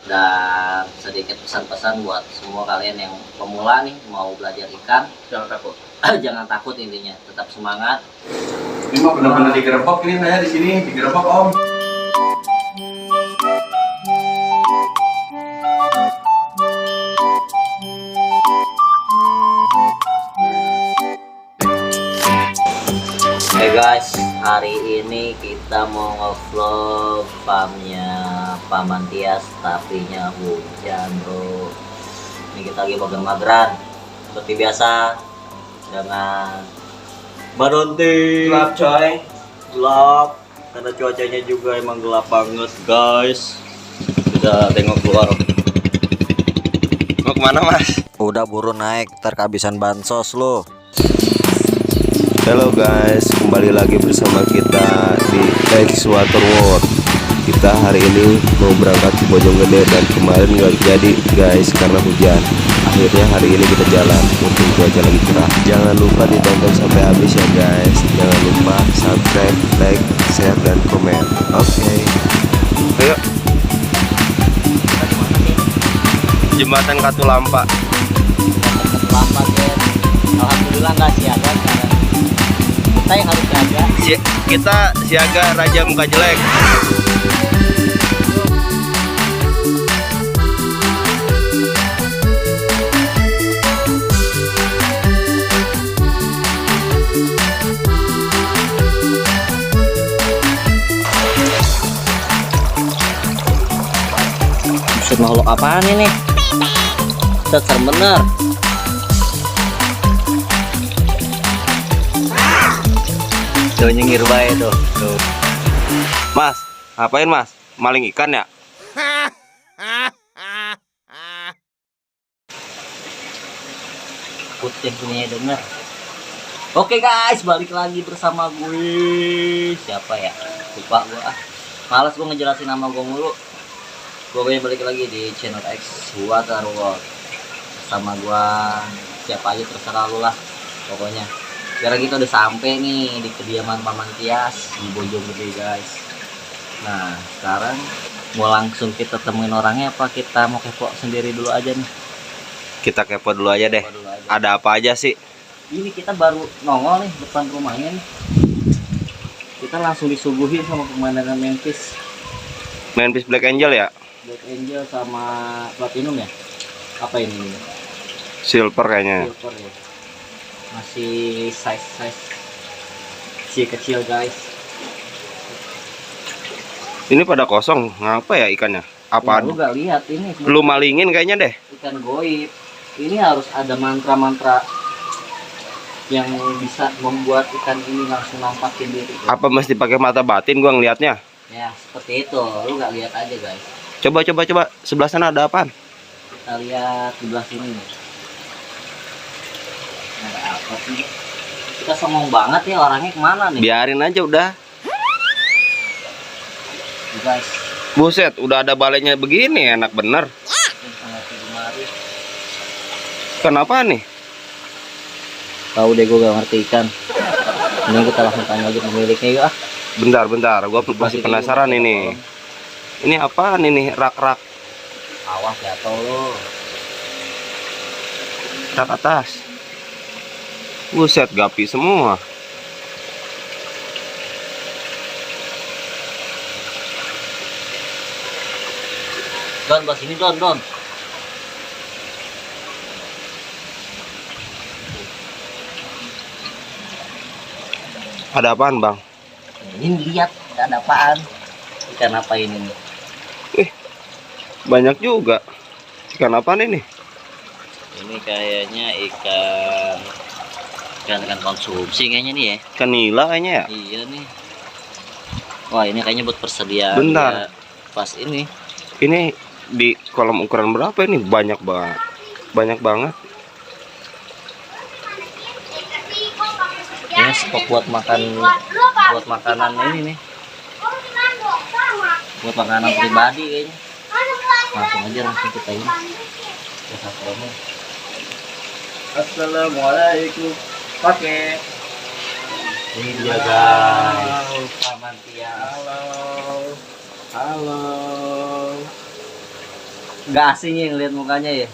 Dan sedikit pesan-pesan buat semua kalian yang pemula nih mau belajar ikan, Jangan takut. jangan takut, intinya tetap semangat. Ini mah benar-benar digerebek ini, saya di sini digerebek om. Oke guys, hari ini kita mau nge-vlog farmnya Paman Tias, tapi nya hujan bro. Ini kita lagi mager-mageran seperti biasa dengan Badonti. Gelap coy. Gelap karena cuacanya juga emang gelap banget guys. Kita tengok keluar. Mau kemana mas? Udah buru naik, ntar kehabisan bansos lo. Halo guys, kembali lagi bersama kita di X Water World. Kita hari ini mau berangkat ke Bojonggede dan kemarin nggak jadi guys karena hujan. Akhirnya hari ini kita jalan, untung cuaca lagi cerah. Jangan lupa ditonton sampai habis ya guys. Jangan lupa subscribe, like, share, dan komen. Oke. Ayo. Jembatan Katulampa. Lambat ya. Alhamdulillah nggak siaga sekarang. Kita yang harus jaga. Kita siaga Raja Muka Jelek. Maksud makhluk apaan ini? Serem bener. Tuh nyengir bae tuh. Mas, ngapain mas? Maling ikan ya? Putih punya denger. Oke guys, balik lagi bersama gue. Siapa ya? Lupa gue ah. Males gue ngejelasin nama gue mulu. Gue balik lagi di channel X Water World. Sama gue siapa aja terserah lu lah. Pokoknya sekarang kita udah sampai nih di kediaman Paman Tias di Bojonggede guys. Nah sekarang mau langsung kita temuin orangnya apa kita mau kepo sendiri dulu aja nih? Kita kepo dulu aja deh. Kepo dulu aja. Ada apa aja sih? Ini kita baru nongol nih depan rumahnya nih. Kita langsung disuguhin sama pemandangan Memphis. Memphis Black Angel ya? Black Angel sama Platinum ya? Apa ini? Silver kayaknya. Silver ya. Masih size kecil guys. Ini pada kosong, ngapa ya ikannya? Apa? Lu gak lihat ini? Lu malingin kayaknya deh. Ikan goib. Ini harus ada mantra-mantra yang bisa membuat ikan ini langsung nampakin diri. Apa mesti pakai mata batin gua ngelihatnya? Ya seperti itu. Lu gak lihat aja guys. Coba sebelah sana ada apaan? Kita lihat di belah sini nih. Ada apa sih? Kita sombong banget ya, orangnya kemana nih? Biarin aja udah. Guys, Buset, udah ada balainya begini, enak bener. Kenapa nih? Tahu deh, gue gak ngerti ikan. Ini kita langsung tanya aja pemiliknya yuk ah. Bentar, gua masih penasaran ini. Ini apaan ini? Rak-rak. Awas jatuh lo. Rak atas. Buset, gapi semua. Don, bos ini Don. Ada apaan bang? Ini lihat, ada apaan? Ikan apa ini nih? Banyak juga. Ikan apaan ini? Ini kayaknya ikan konsumsi kayaknya nih ya. Ikan nila kayaknya ya? Iya nih. Wah ini kayaknya buat persediaan. Bentar. Pas ini. Ini di kolam ukuran berapa ini? Banyak banget. Ini stok buat makanan ini nih. Buat makanan pribadi kayaknya. Langsung kita ini. Assalamualaikum. Pakai. Ini dia guys. Paman Tias. Halo. Nggak asing ya ngeliat mukanya ya.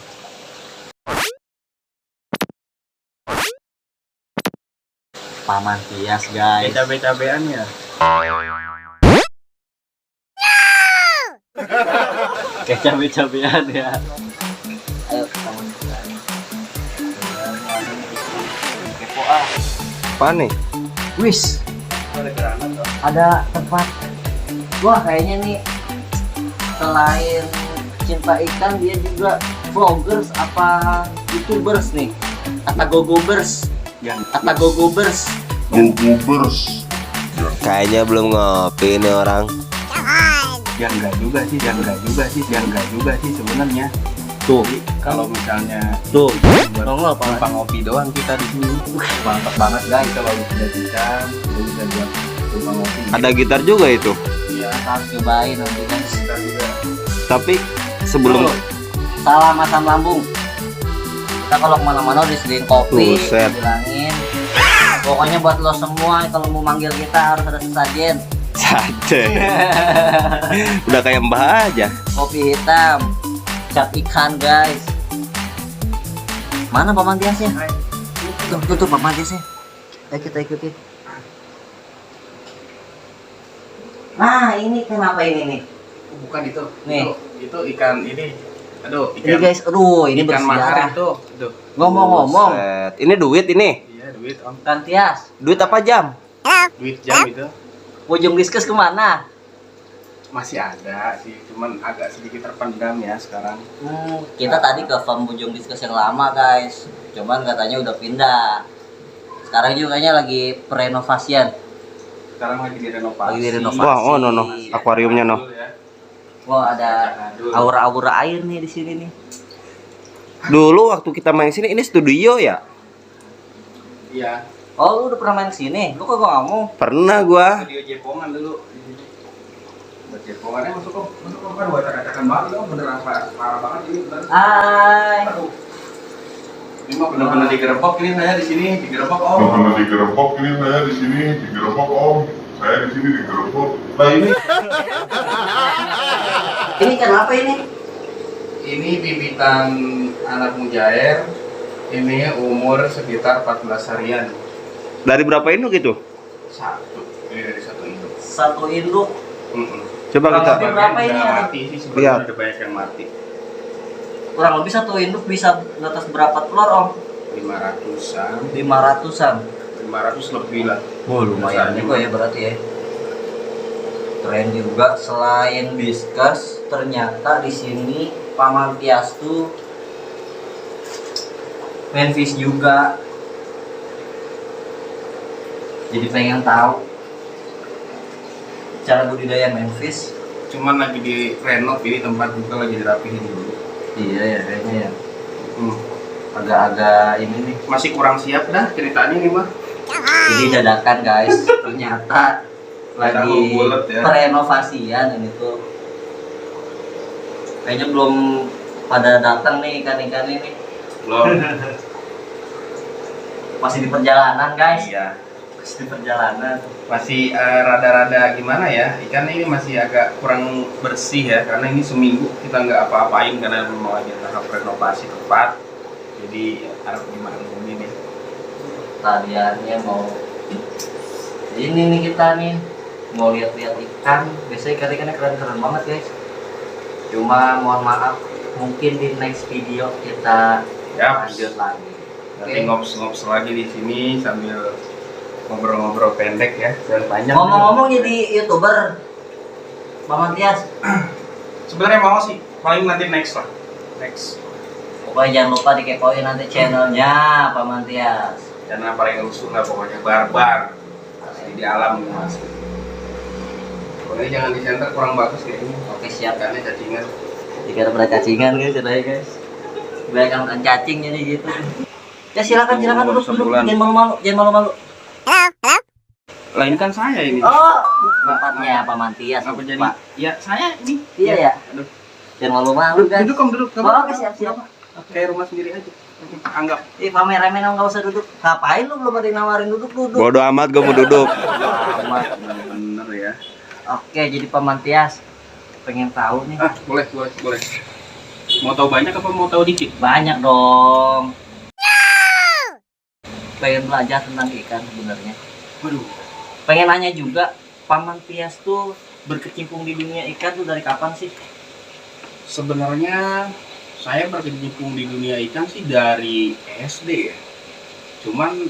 Paman Tias guys. Cabe-cabean ya. Kayak cabe-cabean ya. Ayo paman. Kepo ah. Apa nih? Wis. Ada tempat. Wah kayaknya nih selain cinta ikan dia juga vloggers apa youtubers nih. Kata gogobers. Kata gogobers. Kayaknya belum ngopi nih orang. Ya enggak juga sih sebenarnya. Tuh, Jadi, kalau misalnya tuh. buat Nongol Pak. numpang ngopi doang kita di sini. Mantap banget guys kalau udah bisa buat numpang ngopi. Ada gitar juga itu. Iya, Harus cobain nanti kan. kita juga. Tapi sebelum Salam asam lambung. Kita kalau kemana-mana disediain kopi, Buset. bilangin. Pokoknya buat lo semua kalau mau manggil kita harus ada sesajen. saja. Udah kayak Mbah aja. Kopi hitam, cap ikan guys. Mana Paman Tiasnya? Tuh Paman Tiasnya. Ayo kita ikutin. Nah ini kenapa ini nih? Bukan itu. Nih. Itu ikan ini. Aduh, Ini guys, aduh ini ikan mahar bersejarah. itu. Tuh. Ngomong-ngomong, Buset. Ini duit ini. Iya, duit Om. Kang Tias, Duit apa jam? Duit jam itu ujung diskus kemana? masih ada sih, cuman agak sedikit terpendam ya sekarang. Kita tadi ke farm Bujung Diskus yang lama guys, cuman katanya udah pindah. Sekarang juga kayaknya lagi perenovasian. Sekarang lagi direnovasi. Lagi direnovasi. Wah, oh no. Akuariumnya no. Dulu ya. Wah ada aura-aura air nih di sini nih. Dulu waktu kita main sini ini studio ya? Iya, Oh lu udah pernah main kesini? Lu kok gak ngomong? Pernah gua. video jepongan dulu. Buat jepongannya masuk Om kan buat acak-acakan banget Om, beneran parah banget ini bener. Hai. Aduh. Ini mah bener-bener digerebek ini saya di sini digerebek Om. Benar digerebek ini saya di sini digerebek Om. Saya di sini digerebek. Nah ini Ini kenapa ini? ini bibitan anak mujair. Ini umur sekitar 14 harian. Dari berapa induk itu? Satu. Ini dari satu induk. Satu induk. Coba kita Tapi berapa ini udah ya? mati sih Lihat. sebenarnya ada banyak yang mati. Kurang lebih satu induk bisa ngatas berapa telur om? 500-an, 500-an. 500 lebih lah. Oh lumayan juga ya berarti ya. Keren juga. Selain diskus, ternyata di sini Paman Tias tuh main fish juga. Jadi pengen tahu cara budidaya main fish. Cuman lagi di renov ini tempat juga lagi dirapihin dulu. Iya ya kayaknya ya. Agak-agak ini nih. Masih kurang siap dah ceritanya nih mah. Jadi dadakan guys. Ternyata lagi bulet ya. perenovasian ini tuh. Kayaknya belum pada datang nih ikan-ikan ini. Belum. Masih di perjalanan guys. Iya. Masih di perjalanan. Masih rada-rada gimana ya? Ikan ini masih agak kurang bersih ya karena ini seminggu kita nggak apa-apain karena memang lagi tahap renovasi tempat. Jadi harus gimana ini nih. Tadiannya mau ini nih kita nih mau lihat-lihat ikan. Biasanya ikan-ikannya keren-keren banget guys. Cuma mohon maaf mungkin di next video kita Ya, lanjut lagi. nanti ngops-ngops lagi di sini sambil ngobrol-ngobrol pendek ya dan panjang. Ngomong-ngomong jadi YouTuber Paman Tias. Sebenarnya mau sih, paling nanti next lah. Next. Pokoknya jangan lupa dikepoin nanti channelnya Paman Tias. Karena paling rusuh lah pokoknya barbar. Asli di alam nih mas. Pokoknya jangan di center kurang bagus kayak ini. Oke siap. Karena cacingan. Jika ada pada cacingan guys, cerai guys. Banyak makan cacing jadi gitu. Ya silakan duduk. Sebulan. Jangan malu-malu. Lain kan saya ini. Oh, tempatnya Paman Tias. Apa jadi? Pak. Ya saya ini. Iya ya. Aduh. Jangan malu-malu guys. Duduk om duduk. Nggak Oh, apa-apa. oke, siap. Nggak apa-apa. Kayak rumah sendiri aja. Anggap. Ih, kameramen nggak usah duduk. Ngapain lu belum ada yang nawarin duduk? Bodoh amat gua mau duduk. Amat bener ya. Oke, jadi Paman Tias pengen tahu nih. Boleh. Mau tahu banyak apa mau tahu dikit? Banyak dong. Pengen belajar tentang ikan sebenarnya. Waduh. Pengen nanya juga, Paman Tias tuh berkecimpung di dunia ikan tuh dari kapan sih? Sebenarnya saya berkecimpung di dunia ikan sih dari SD ya. Cuman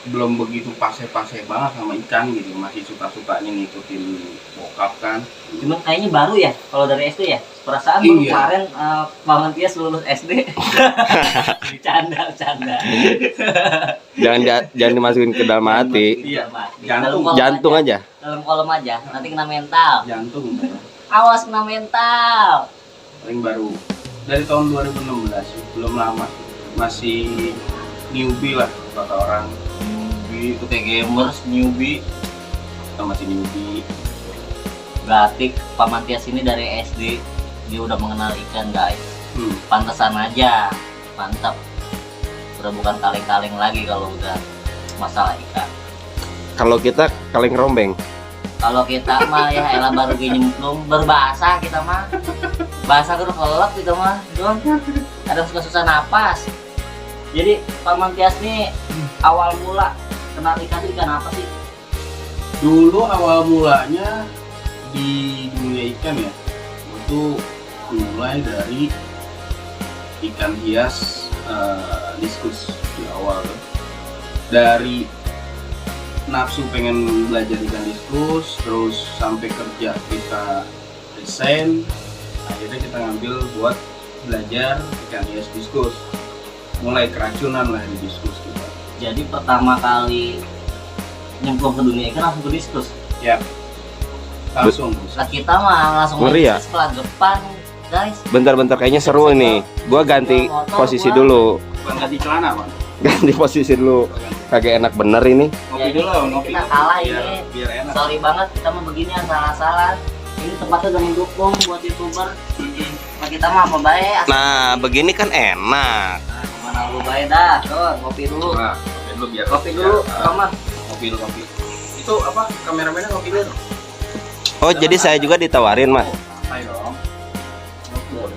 belum begitu pase-pase banget sama ikan gitu, masih suka-sukanya ngikutin bokap kan. Cuman kayaknya baru ya kalau dari SD ya. Perasaan baru Iya. kemarin Paman Tias lulus SD. Bercanda. Jangan dimasukin ke dalam hati. Iya, Jantung. Jantung aja. Dalam kolom aja, nanti kena mental. Jantung Awas kena mental. paling baru dari tahun 2016 sih, belum lama, masih newbie lah kata orang. Newbie itu kayak gamers, newbie. Kita masih newbie. Berarti Paman Tias ini dari SD dia udah mengenal ikan guys. Pantesan aja, mantap. Udah bukan kaleng-kaleng lagi kalau udah masalah ikan. Kalau kita kaleng rombeng. Kalau kita mah ya elah baru nyemplung berbahasa kita mah. Bahasa udah kelelep kita mah, Don. Ada susah-susah napas. Jadi Paman Tias nih awal mula kenal ikan itu ikan apa sih? Dulu awal mulanya di dunia ikan ya, itu mulai dari ikan hias diskus di awal tuh. Dari nafsu pengen belajar ikan diskus, terus sampai kerja kita resign, akhirnya kita ngambil buat belajar ikan hias diskus. Mulai keracunan lah di diskus kita. Jadi pertama kali nyemplung ke dunia ikan langsung ke diskus. Ya, langsung Bos. Lah kita mah langsung Ngeri ya? diskus pelagapan guys. Bentar-bentar kayaknya seru ini. Gua ganti posisi dulu. Bukan ganti celana Bang. Ganti posisi dulu. Kagak enak bener ini. Ngopi dulu, ngopi. Kita kalah biar, ini. biar enak. Sorry banget kita mah begini asal-asalan. Ini tempatnya udah mendukung buat youtuber. Nah kita mah apa baik. Nah, begini kan enak. Nah, kemana lu baik dah. Tuh, ngopi dulu. Nah, ngopi dulu biar Kopi dulu, Paman. Ngopi dulu, ngopi. Itu apa? Kameramennya ngopi dulu. Oh, jadi saya juga ditawarin, Mas. Ayo dong. Ngopi dulu.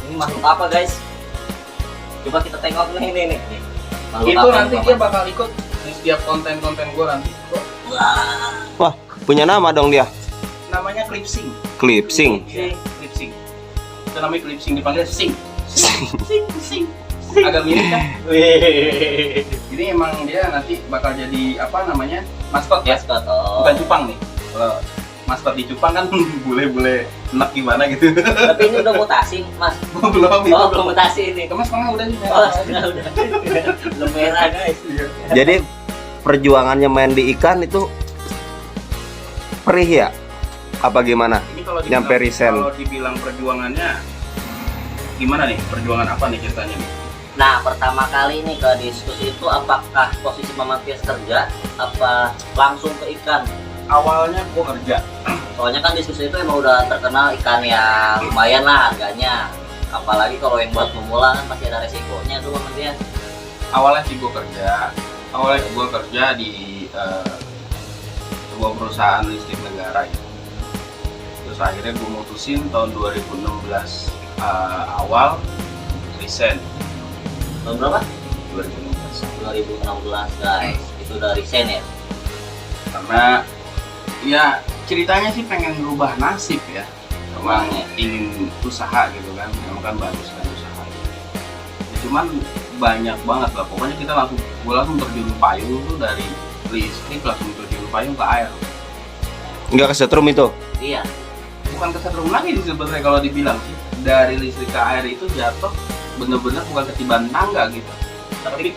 Ini makhluk apa guys? Coba kita tengok nih. Makhluk Itu apa nanti ini, dia Paman? bakal ikut di setiap konten-konten gua nanti. Kok Wah, punya nama dong dia. namanya clipsing. Clipsing. Clipsing. Itu namanya clipsing, dipanggil sing. Sing. Agak mirip kan? Ini emang dia nanti bakal jadi apa namanya? Maskot ya? Maskot, oh. Bukan cupang nih. Kalau maskot di cupang kan bule-bule enak gimana gitu. Tapi ini udah mutasi, Mas. Belum itu. Oh, belum mutasi ini. Kemas tengah udah nih. Oh, udah. Belum merah, guys. Jadi perjuangannya main di ikan itu perih ya? Apa gimana? Ini kalau Nyampe resign. Kalau dibilang perjuangannya gimana nih? Perjuangan apa nih ceritanya nih? Nah, pertama kali nih ke diskus itu apakah posisi Paman Tias kerja apa langsung ke ikan? Awalnya gua kerja. Soalnya kan diskus itu emang udah terkenal ikan yang lumayan lah harganya. Apalagi kalau yang buat pemula kan pasti ada resikonya tuh Paman Tias. Awalnya sih gua kerja di sebuah perusahaan listrik negara ya. Terus akhirnya gue mutusin tahun 2016 awal resign. Tahun berapa? 2016 2016 guys. Itu udah resign ya. karena ya ceritanya sih pengen merubah nasib ya, emang ingin usaha gitu kan, emang kan bagus kan usaha ya, cuman banyak banget lah, pokoknya kita langsung terjun payung tuh dari listrik langsung terjun payung ke air. Nggak kesetrum itu? Iya. Bukan kesetrum lagi sih sebenarnya kalau dibilang sih, dari listrik ke air itu jatuh bener-bener bukan ketiban tangga gitu, tapi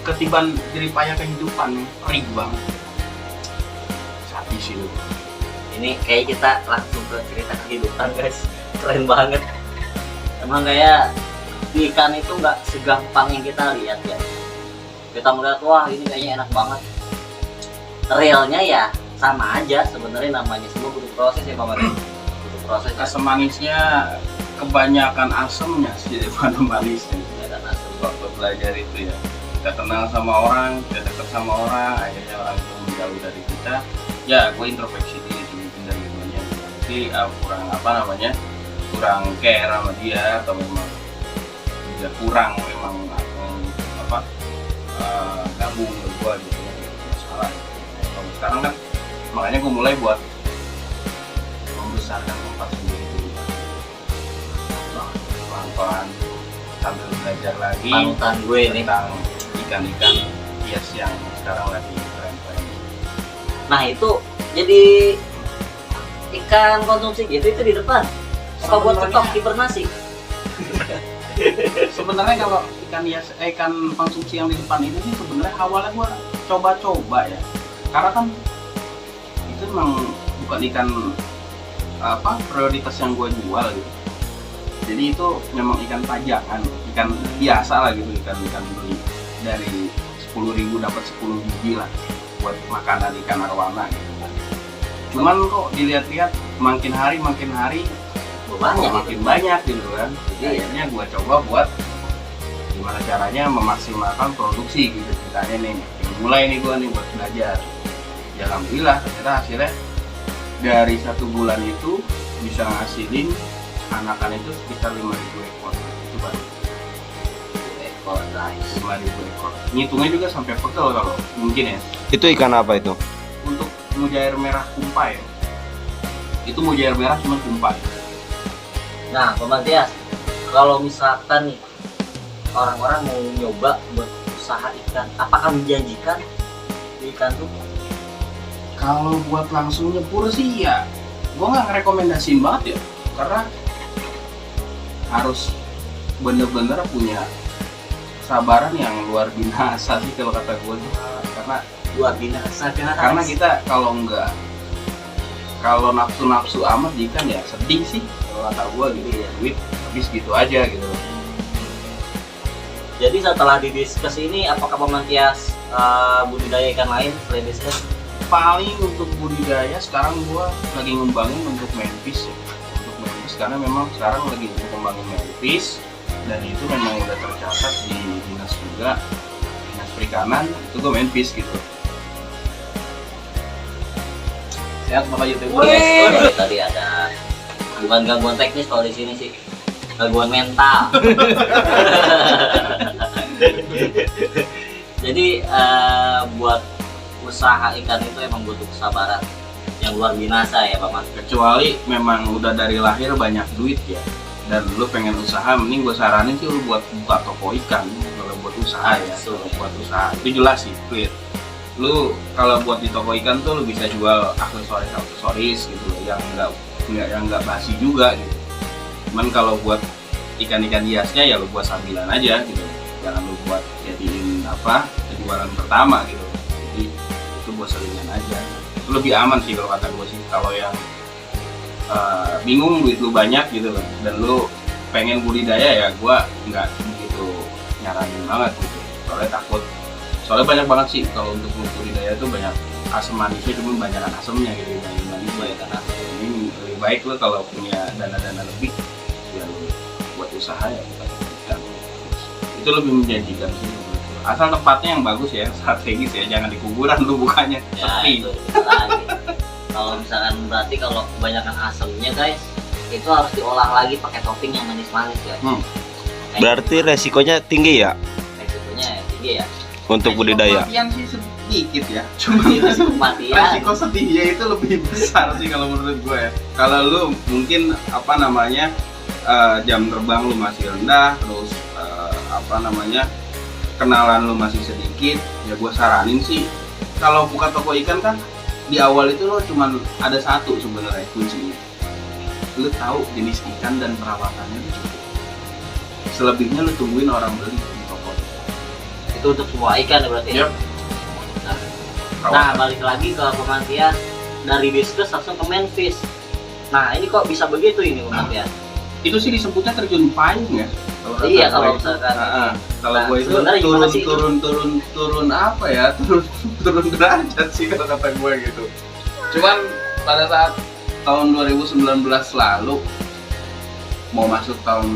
ketiban jeripaya kehidupan, perih banget. Sadis itu. Ini kayak kita langsung ke cerita kehidupan guys. Keren banget. Emang kayak di ikan itu nggak segampang yang kita lihat ya. Kita melihat wah ini kayaknya enak banget. Realnya ya sama aja sebenarnya, namanya semua butuh proses ya Pak Mari. Butuh proses. Asam manisnya kebanyakan asemnya sih daripada manisnya. Dan asam. Waktu belajar itu ya, kita kenal sama orang, kita dekat sama orang, akhirnya orang itu menjauh dari kita. Ya, gue introspeksi diri mungkin dari banyak. Jadi kurang apa namanya, kurang care sama dia atau memang dia kurang memang apa gabung dengan gue gitu ya, masalah. Kalau sekarang kan makanya gue mulai buat membesarkan tempat sendiri dulu, pelan-pelan sambil belajar lagi Panutan gue ini. tentang ikan-ikan hias yang sekarang lagi tren-tren. Nah itu jadi ikan konsumsi gitu itu di depan. Apa buat Sebenarnya- stok hibernasi? Sebenarnya kalau ikan konsumsi yang di depan ini sih sebenarnya awalnya gua coba-coba ya, karena kan itu memang bukan ikan prioritas yang gua jual gitu. Jadi itu memang ikan pajangan, ikan biasa lah gitu, ikan beli dari 10.000 dapat 10 biji lah buat makanan ikan arwana gitu. Cuman kok dilihat-lihat makin hari Banyak makin banyak gitu kan. Jadi akhirnya gua coba buat gimana caranya memaksimalkan produksi gitu ceritanya nih. Mulai nih gua nih buat belajar. Ya alhamdulillah ternyata hasilnya dari 1 bulan itu bisa ngasilin anakan itu sekitar 5.000 ekor. Itu baru ekor guys. 5.000 ekor. Ngitungnya juga sampai pegel kalau mungkin ya. Itu ikan apa itu? Untuk mujair merah kumpai ya. Itu mujair merah cuma kumpai. Nah, Pak Matias, kalau misalkan nih orang-orang mau nyoba buat usaha ikan, apakah menjanjikan di ikan tuh? Kalau buat langsung nyebur sih ya, gua nggak ngerekomendasiin banget ya, karena harus bener-bener punya kesabaran yang luar biasa sih kalau kata gue. Luar biasa Karena kita kalau nafsu amat ikan ya sedih sih kalau kata gue gitu ya, duit habis gitu aja gitu. Jadi setelah didiskus ini, apakah Pak Matias budidaya ikan lain selain diskus? Paling untuk budidaya sekarang gua lagi ngembangin untuk manfish ya. Untuk manfish karena memang sekarang lagi ngembangin manfish dan itu memang udah tercatat di dinas juga, dinas perikanan itu gua manfish gitu. Sehat Bapak YouTuber guys. Tadi ada bukan gangguan teknis kalau di sini sih, gangguan mental. Jadi buat usaha ikan itu emang butuh kesabaran yang luar biasa ya Pak Mas. Kecuali memang udah dari lahir banyak duit ya dan lu pengen usaha, mending gue saranin sih lu buat buka toko ikan kalau buat usaha ya. Kalau buat usaha itu jelas sih clear. Lu kalau buat di toko ikan tuh lu bisa jual aksesoris gitu loh, yang nggak basi juga gitu. Cuman kalau buat ikan-ikan hiasnya ya lu buat sambilan aja gitu, jangan lu buat jadiin penjualan pertama gitu. Jadi itu buat selingan aja, itu lebih aman sih kalau kata gue sih. Kalau yang bingung duit lu banyak gitu loh dan lu pengen budidaya ya gue nggak begitu nyaranin banget gitu, soalnya banyak banget sih kalau untuk budidaya tuh banyak asam manisnya, cuma banyakan asamnya gitu, manis banyak kan. Ini lebih baik lo kalau punya dana lebih ya lo buat usaha ya bukan. Itu lebih menjanjikan sih, asal tempatnya yang bagus ya, strategis ya, jangan di kuburan lu bukanya Ya sepi. itu lagi. Kalau misalkan berarti kalau kebanyakan asamnya guys, itu harus diolah lagi pakai topping yang manis-manis guys. Berarti resikonya tinggi ya Resikonya ya tinggi ya. untuk budidaya? Kematian sih sedikit ya, cuma Resiko kematian. resiko sedihnya itu lebih besar sih kalau menurut gue ya. Kalau lu mungkin jam terbang lu masih rendah, terus kenalan lu masih sedikit, ya gue saranin sih kalau buka toko ikan kan di awal itu lo cuman ada satu sebenarnya kuncinya, lu tahu jenis ikan dan perawatannya itu cukup. Selebihnya lu tungguin orang beli di toko. Itu untuk semua ikan ya berarti. Yep. Nah, balik lagi ke Pak Matias, dari diskus langsung ke manfish. Nah, ini kok bisa begitu ini Pak Matias? Itu sih disebutnya terjun payung ya. Iya, kalau misalkan kalau gue itu sebenarnya gimana sih itu? turun derajat sih kalau kata gue gitu. Cuman pada saat tahun 2019 lalu mau masuk tahun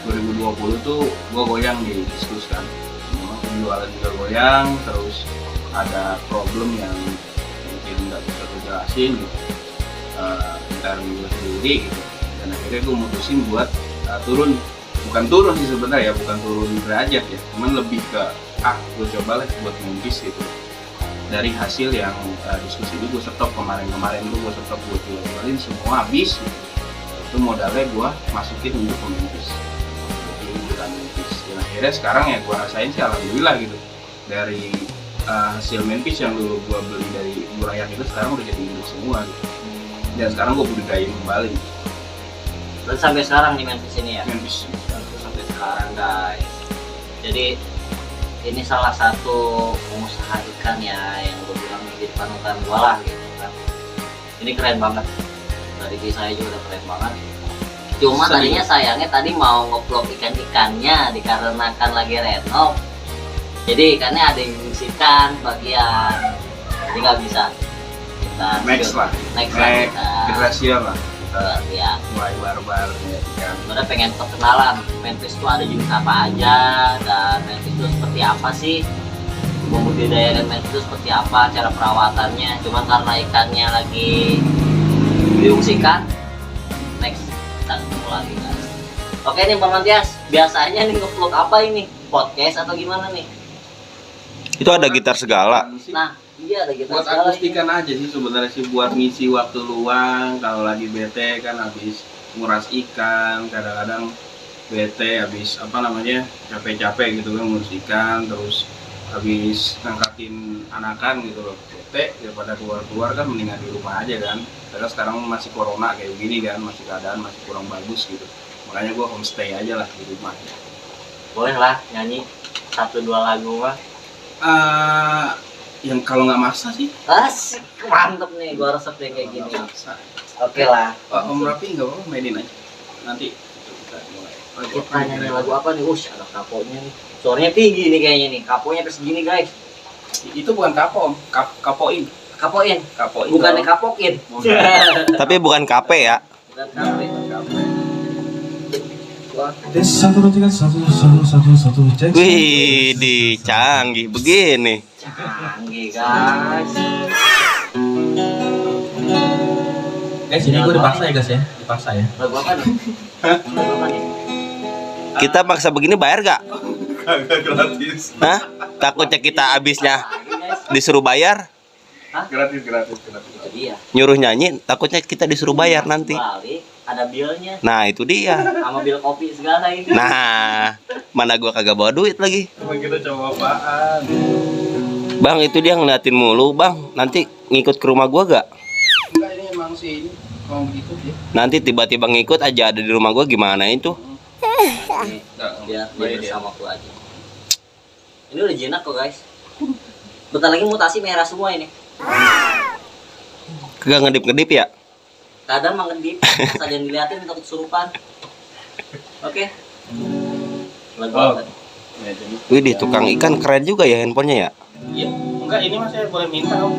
2020 tuh gue goyang di diskus kan. Memang penjualan juga goyang, terus ada problem yang mungkin nggak bisa gue jelasin gitu. Intern gue sendiri gitu. dan akhirnya gue mutusin buat bukan turun sih sebenarnya ya, bukan turun derajat ya, cuman lebih ke gue coba lah buat Memphis gitu. Dari hasil yang diskusi itu gue stop kemarin tuh, gue stop, gue jualin semua habis gitu. Itu modalnya gue masukin untuk ke Memphis, bukan Memphis. Dan akhirnya sekarang ya gue rasain sih alhamdulillah gitu, dari hasil Memphis yang dulu gue beli dari Burayak itu sekarang udah jadi induk semua gitu. Dan sekarang gue budidayain kembali. Dan sampai sekarang di Memphis ini ya. Memphis Sampai sekarang guys. Jadi ini salah satu pengusaha ikan ya yang gue bilang jadi panutan gue lah gitu kan. Ini keren banget. Dari saya juga udah keren banget. Cuma tadinya sayangnya tadi mau ngeplok ikan-ikannya dikarenakan lagi renov. Jadi ikannya ada yang diungsikan bagian. Jadi nggak bisa. Kita next lah kita generasi lah ya. mulai barbar ya kan. Sebenarnya pengen perkenalan Memphis itu ada jenis apa aja dan Memphis itu seperti apa sih, membudidayakan Memphis itu seperti apa, cara perawatannya. Cuman karena ikannya lagi diungsikan, next kita ketemu lagi guys. Oke nih Bang Matias, biasanya nih nge-vlog apa ini? Podcast atau gimana nih? Itu ada gitar segala. Nah iya ada kita Buat akustikan aja sih sebenarnya sih, buat ngisi waktu luang kalau lagi bete kan, habis nguras ikan, kadang-kadang bete habis capek-capek gitu kan ngurus ikan, terus habis ngangkatin anakan gitu loh, bete daripada keluar-keluar kan mendingan di rumah aja kan. Karena sekarang masih corona kayak gini kan, masih keadaan masih kurang bagus gitu, makanya gua homestay aja lah di rumah. boleh lah nyanyi 1-2 lagu mah. Yang kalau nggak maksa sih. Asik, mantep nih, gua resep deh kayak gini. Oke lah. Om Rapi nggak apa-apa mainin aja. Nanti kita mulai. Kita nyanyi lagu apa nih? Ada kaponya nih. Suaranya tinggi nih kayaknya nih. Kaponya sampai segini guys. Itu bukan kapo, kapoin. Kapoin. Kapoin. Bukannya kapokin. Tapi bukan kape ya. Bukan kapoin. Wih, di canggih begini. Canggih guys. Guys, ini gue dipaksa ya guys ya, dipaksa ya. Lagu apa nih? Lagu apa nih? Kita maksa begini bayar gak? Kagak gratis. Hah? Takutnya kita habisnya Lagi guys. disuruh bayar, Gratis. Itu dia. nyuruh nyanyi, takutnya kita disuruh bayar nanti. Balik ada bilnya Nah, itu dia. sama bil kopi segala ini. Nah, mana gua kagak bawa duit lagi. Emang kita coba apaan? Bang, itu dia ngeliatin mulu, Bang. Nanti ngikut ke rumah gua gak? Enggak, ini emang sih mau begitu dia. Nanti tiba-tiba ngikut aja ada di rumah gua, gimana itu? Nih, biar dia bersama aku aja. Ini udah jinak kok guys. Bentar lagi mutasi merah semua ini. Kagak ngedip-ngedip ya? Kadang mengedip, saja diliatin takut kesurupan. Oke. Lagu apa nih? Ya, jadi. Wih, di tukang ikan keren juga ya handphonenya ya. Iya. Enggak, ini mas saya boleh minta om.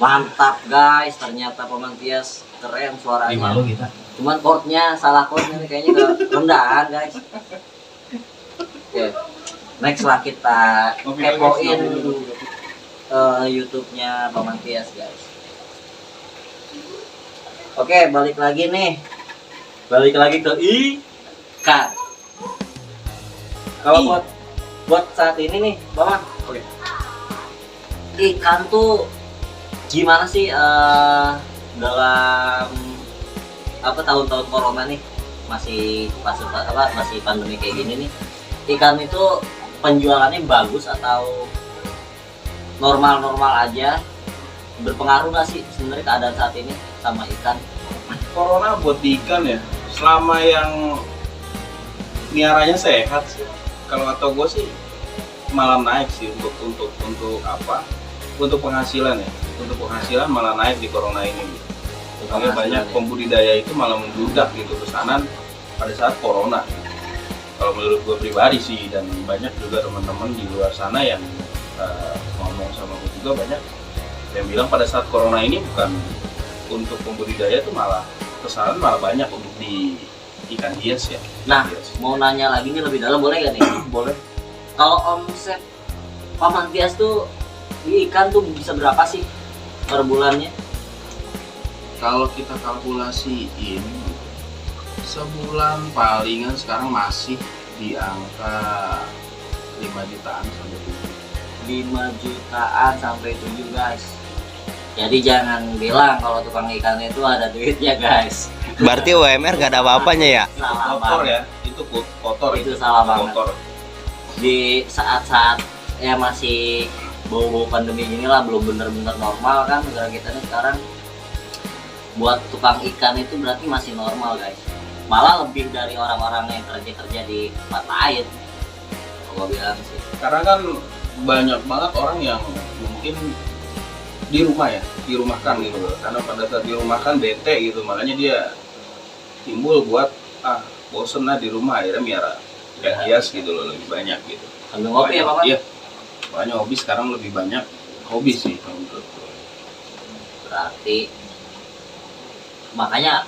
Mantap guys, ternyata Paman Tias keren suaranya. kita. Cuman chordnya salah chordnya nih, kayaknya rendahan guys. Oke, next lah kita kepoin YouTube-nya Paman Tias guys. Oke, balik lagi nih. Balik lagi ke ikan. Kalau buat saat ini nih, Paman. Oke. Ikan tuh gimana sih dalam apa tahun-tahun corona nih, masih masih pandemi kayak gini nih, ikan itu penjualannya bagus atau normal-normal aja? Berpengaruh nggak sih sebenarnya keadaan saat ini sama ikan? Corona buat di ikan ya, selama yang miaranya sehat sih, kalau kata gue sih malah naik sih untuk apa? Untuk penghasilan ya, untuk penghasilan malah naik di corona ini. Makanya banyak pembudidaya itu malah membludak gitu pesanan pada saat corona. Kalau menurut gue pribadi sih, dan banyak juga teman-teman di luar sana yang ngomong sama gue juga, banyak yang bilang pada saat corona ini bukan untuk pembudidaya itu malah pesanan malah banyak untuk di ikan hias ya. Nah, Hias. mau nanya lagi nih lebih dalam, boleh gak nih? Boleh. Kalau omset Paman Tias tuh di ikan tuh bisa berapa sih per bulannya? Kalau kita kalkulasiin sebulan palingan sekarang masih di angka 5 jutaan sampai 7. 5 jutaan sampai 7 guys. Jadi jangan bilang kalau tukang ikan itu ada duitnya guys. Berarti UMR gak ada apa-apanya ya? Salah Kotor banget. ya, itu kotor Itu salah banget. kotor. Di saat-saat ya masih bau-bau pandemi gini lah, belum bener-bener normal kan negara kita nih sekarang. Buat tukang ikan itu berarti masih normal guys, malah lebih dari orang-orang yang kerja di tempat lain kalau gue bilang sih. Karena kan banyak banget orang yang mungkin di rumah ya, dirumahkan gitu loh. Karena pada saat dirumahkan bete gitu, makanya dia timbul buat bosen lah di rumah, akhirnya miara ikan hias gitu loh, lebih banyak gitu. Sambil ngopi ya Pak? Iya, makanya hobi sekarang lebih banyak hobi sih kalau menurut gue. Berarti makanya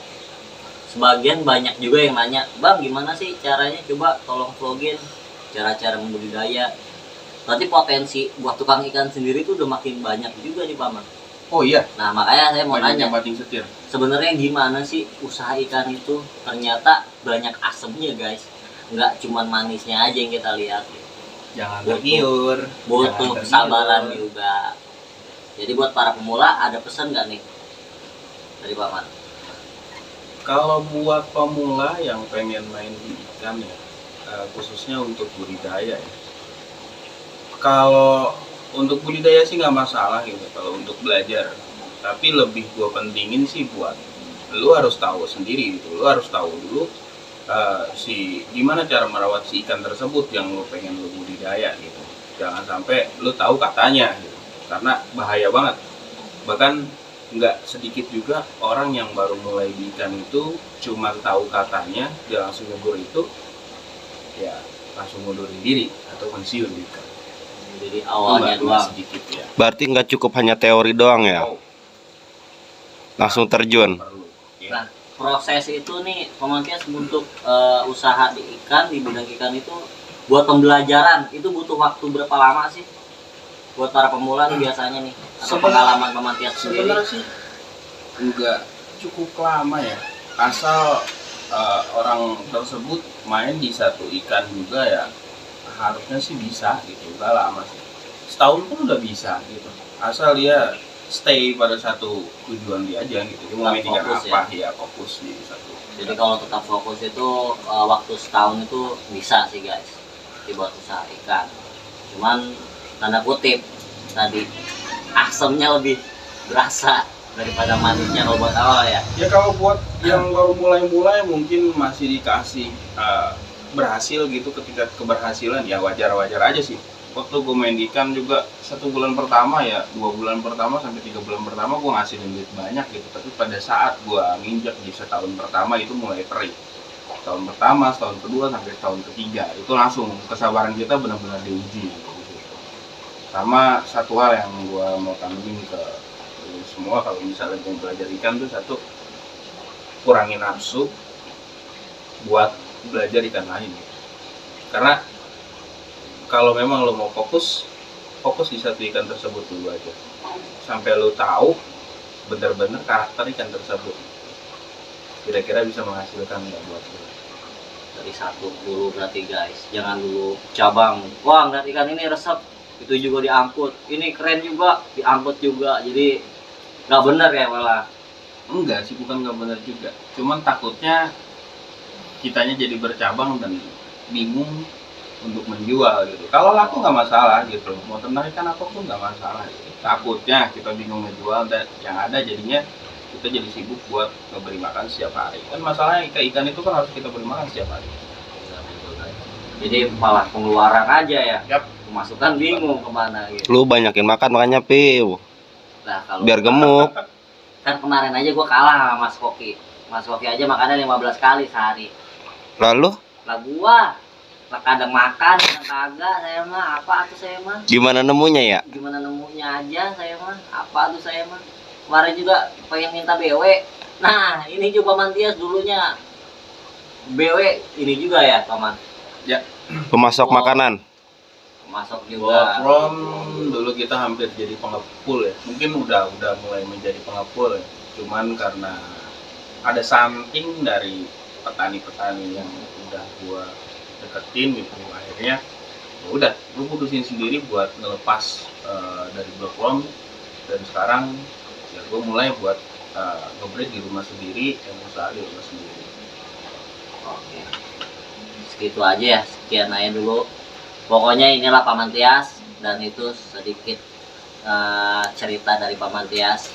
sebagian banyak juga yang nanya, Bang gimana sih caranya, coba tolong vlogin cara-cara membudidaya. Berarti potensi buat tukang ikan sendiri tuh udah makin banyak juga nih Paman. Oh iya, Nah makanya saya mau banyak nanya, yang banting setir. sebenarnya gimana sih usaha ikan itu? Ternyata banyak asemnya guys, nggak cuman manisnya aja yang kita lihat. Jangan Butuh- tergiur, Butuh jangan kesabaran tergiur. juga. Jadi buat para pemula ada pesan nggak nih dari Paman? Kalau buat pemula yang pengen main di ikan ya, khususnya untuk budidaya ya. Kalau untuk budidaya sih nggak masalah gitu kalau untuk belajar. Tapi lebih gua pentingin sih buat lu harus tahu sendiri gitu. Lu harus tahu dulu gimana cara merawat si ikan tersebut yang lu pengen lu budidaya gitu. Jangan sampai lu tahu katanya gitu. Karena bahaya banget. Bahkan nggak sedikit juga orang yang baru mulai di ikan itu cuma tahu katanya, dia langsung nyebur itu, ya langsung mundurin diri atau pensiun di ikan. Jadi awalnya Itu nggak doang. sedikit ya. Berarti nggak cukup hanya teori doang ya? Oh, Langsung terjun. perlu. Ya. Nah, proses itu nih Paman Tias untuk usaha di ikan, di bidang ikan itu buat pembelajaran itu butuh waktu berapa lama sih? Buat para pemula nih biasanya nih, atau pengalaman Paman Tias sendiri. Sebenarnya sih nggak cukup lama ya, asal orang tersebut main di satu ikan juga ya harusnya sih bisa gitu, nggak lama sih, setahun pun udah bisa gitu, asal dia stay pada satu tujuan dia aja gitu, dia mau main ikan Fokus apa ya fokus di satu. Jadi kalau tetap fokus itu waktu setahun itu bisa sih guys dibuat usaha ikan. Cuman tanda kutip tadi asemnya lebih berasa daripada manisnya kalau buat awal ya. Ya kalau buat yang baru mulai-mulai mungkin masih dikasih berhasil gitu, ketika keberhasilan ya wajar-wajar aja sih. Waktu gue main di ikan juga 1 bulan pertama ya, 2 bulan pertama sampai 3 bulan pertama gue ngasilin duit banyak gitu. Tapi pada saat gue nginjak di setahun pertama itu mulai perih. Tahun pertama, tahun kedua sampai tahun ketiga itu langsung kesabaran kita benar-benar diuji gitu. Sama satu hal yang gue mau tanyain ke lu semua kalau misalnya mau belajar ikan tuh satu, kurangi nafsu buat belajar ikan lain. Karena kalau memang lo mau fokus di satu ikan tersebut dulu aja sampai lo tahu benar-benar karakter ikan tersebut kira-kira bisa menghasilkan nggak buat lo. Dari satu dulu berarti guys, jangan dulu cabang. Wah, ngeliat ikan ini resep, itu juga diangkut, ini keren juga diangkut juga, jadi nggak bener ya malah. Enggak sih, bukan nggak benar juga, cuman takutnya kitanya jadi bercabang dan bingung untuk menjual gitu. Kalau laku nggak masalah gitu, mau tentang ikan apapun nggak masalah gitu. Takutnya kita bingung menjual dan yang ada jadinya kita jadi sibuk buat ngeberi makan setiap hari. Kan masalahnya ikan itu kan harus kita beri makan setiap hari. Jadi malah pengeluaran aja ya. Yap. Pemasukan bingung kemana gitu. Lu banyakin makan makanya piu. Nah, kalau Biar gemuk. kan kemarin aja gua kalah sama Mas Koki. Mas Koki aja makannya 15 kali sehari. Lalu Lah gua kadang makan, kadang kagak, saya mah apa tuh saya mah. gimana nemunya ya? Gimana nemunya aja saya mah, apa tuh saya mah. Kemarin juga pengen minta BW. Nah, ini juga Mantias dulunya BW ini juga ya, Paman. Ya. Pemasok Oh. makanan. Masuk Buat juga. Rom dulu kita hampir jadi pengepul ya. Mungkin udah mulai menjadi pengepul ya. Cuman karena ada something dari petani-petani yang udah gua deketin gitu, akhirnya ya udah gua putusin sendiri buat ngelepas dari Blok Rom, dan sekarang ya gua mulai buat ngebreed di rumah sendiri dan usaha di rumah sendiri. Oke. Segitu aja ya, sekian aja dulu. Pokoknya inilah Paman Tias, dan itu sedikit cerita dari Paman Tias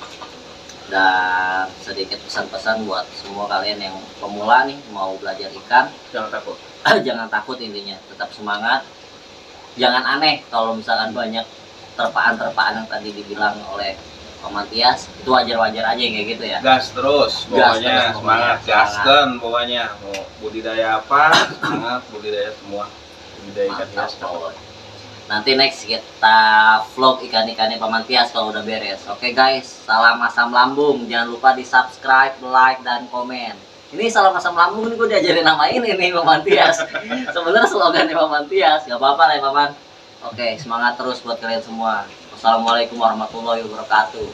dan sedikit pesan-pesan buat semua kalian yang pemula nih mau belajar ikan. Jangan takut. Jangan takut, intinya tetap semangat, jangan aneh kalau misalkan banyak terpaan-terpaan yang tadi dibilang oleh Paman Tias. Itu wajar-wajar aja yang kayak gitu ya. Gas terus, pokoknya terus, semangat, pokoknya. gaskan pokoknya. Mau budidaya apa, semangat budidaya semua. Budidaya ikan Mantap, hias. Paul. Nanti next kita vlog ikan-ikannya Paman Tias kalau udah beres. Oke guys, salam asam lambung. Jangan lupa di subscribe, like, dan komen. Ini salam asam lambung ini gue diajarin nama ini nih Paman Tias. Sebenarnya slogannya Paman Tias, gak apa-apa lah ya Paman. Oke, semangat terus buat kalian semua. Wassalamualaikum warahmatullahi wabarakatuh.